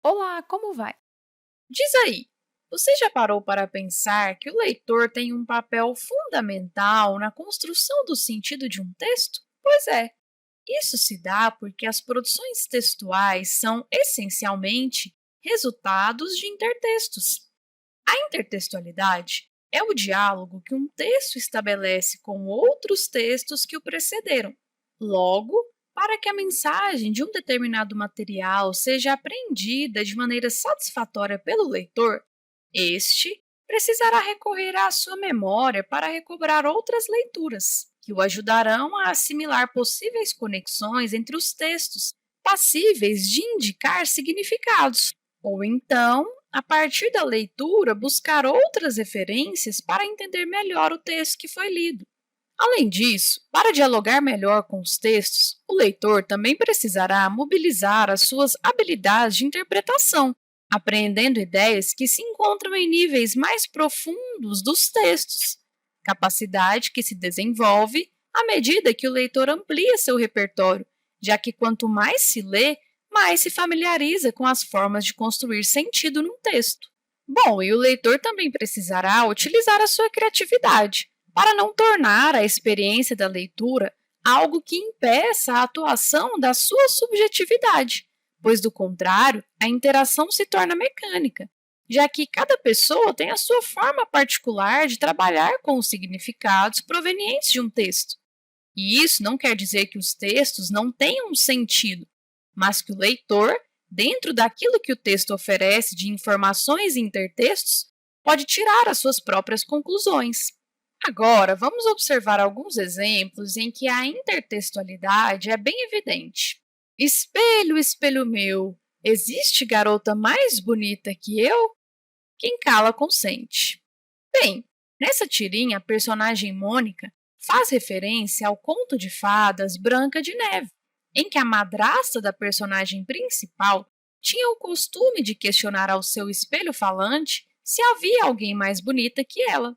Olá, como vai? Diz aí, você já parou para pensar que o leitor tem um papel fundamental na construção do sentido de um texto? Pois é, isso se dá porque as produções textuais são essencialmente resultados de intertextos. A intertextualidade é o diálogo que um texto estabelece com outros textos que o precederam. Logo, para que a mensagem de um determinado material seja apreendida de maneira satisfatória pelo leitor, este precisará recorrer à sua memória para recobrar outras leituras, que o ajudarão a assimilar possíveis conexões entre os textos, passíveis de indicar significados, ou então a partir da leitura, buscar outras referências para entender melhor o texto que foi lido. Além disso, para dialogar melhor com os textos, o leitor também precisará mobilizar as suas habilidades de interpretação, apreendendo ideias que se encontram em níveis mais profundos dos textos, capacidade que se desenvolve à medida que o leitor amplia seu repertório, já que quanto mais se lê, mais se familiariza com as formas de construir sentido num texto. Bom, e o leitor também precisará utilizar a sua criatividade para não tornar a experiência da leitura algo que impeça a atuação da sua subjetividade, pois, do contrário, a interação se torna mecânica, já que cada pessoa tem a sua forma particular de trabalhar com os significados provenientes de um texto. E isso não quer dizer que os textos não tenham um sentido, mas que o leitor, dentro daquilo que o texto oferece de informações e intertextos, pode tirar as suas próprias conclusões. Agora, vamos observar alguns exemplos em que a intertextualidade é bem evidente. Espelho, espelho meu, existe garota mais bonita que eu? Quem cala consente. Bem, nessa tirinha, a personagem Mônica faz referência ao conto de fadas Branca de Neve, em que a madrasta da personagem principal tinha o costume de questionar ao seu espelho falante se havia alguém mais bonita que ela.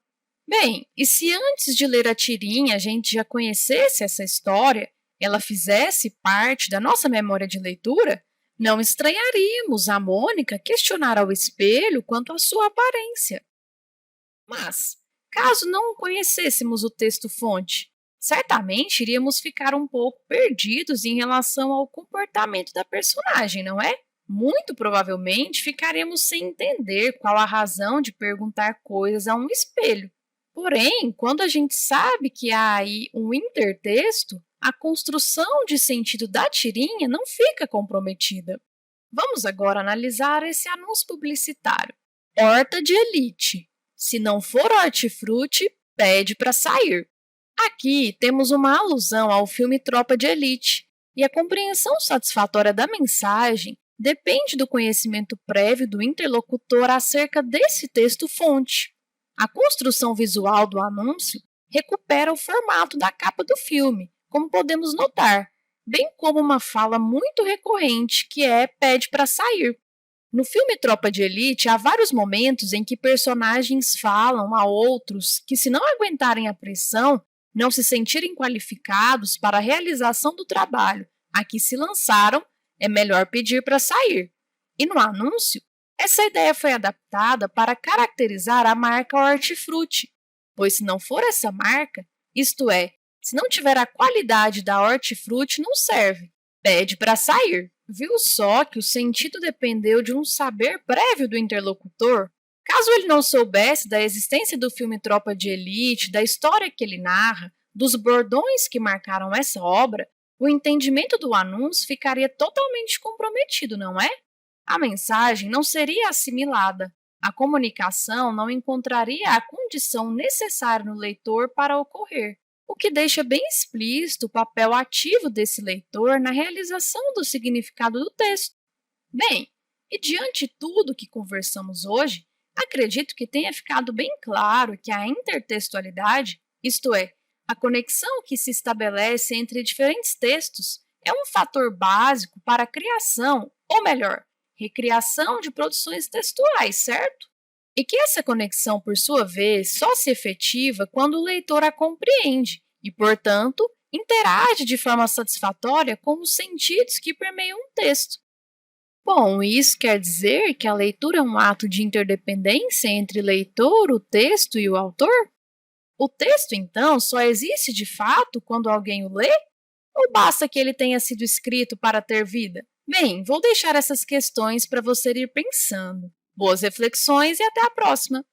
Bem, e se antes de ler a tirinha a gente já conhecesse essa história, ela fizesse parte da nossa memória de leitura, não estranharíamos a Mônica questionar ao espelho quanto à sua aparência. Mas, caso não conhecêssemos o texto-fonte, certamente iríamos ficar um pouco perdidos em relação ao comportamento da personagem, não é? Muito provavelmente ficaremos sem entender qual a razão de perguntar coisas a um espelho. Porém, quando a gente sabe que há aí um intertexto, a construção de sentido da tirinha não fica comprometida. Vamos agora analisar esse anúncio publicitário. Horta de elite. Se não for hortifruti, pede para sair. Aqui temos uma alusão ao filme Tropa de Elite, e a compreensão satisfatória da mensagem depende do conhecimento prévio do interlocutor acerca desse texto-fonte. A construção visual do anúncio recupera o formato da capa do filme, como podemos notar, bem como uma fala muito recorrente que é pede para sair. No filme Tropa de Elite, há vários momentos em que personagens falam a outros que, se não aguentarem a pressão, não se sentirem qualificados para a realização do trabalho a que se lançaram, é melhor pedir para sair. E no anúncio, essa ideia foi adaptada para caracterizar a marca Hortifruti, pois se não for essa marca, isto é, se não tiver a qualidade da Hortifruti, não serve. Pede para sair. Viu só que o sentido dependeu de um saber prévio do interlocutor? Caso ele não soubesse da existência do filme Tropa de Elite, da história que ele narra, dos bordões que marcaram essa obra, o entendimento do anúncio ficaria totalmente comprometido, não é? A mensagem não seria assimilada. A comunicação não encontraria a condição necessária no leitor para ocorrer, o que deixa bem explícito o papel ativo desse leitor na realização do significado do texto. Bem, e diante de tudo que conversamos hoje, acredito que tenha ficado bem claro que a intertextualidade, isto é, a conexão que se estabelece entre diferentes textos, é um fator básico para a criação, ou melhor, recriação de produções textuais, certo? E que essa conexão, por sua vez, só se efetiva quando o leitor a compreende e, portanto, interage de forma satisfatória com os sentidos que permeiam um texto. Bom, isso quer dizer que a leitura é um ato de interdependência entre leitor, o texto e o autor? O texto, então, só existe de fato quando alguém o lê? Ou basta que ele tenha sido escrito para ter vida? Bem, vou deixar essas questões para você ir pensando. Boas reflexões e até a próxima!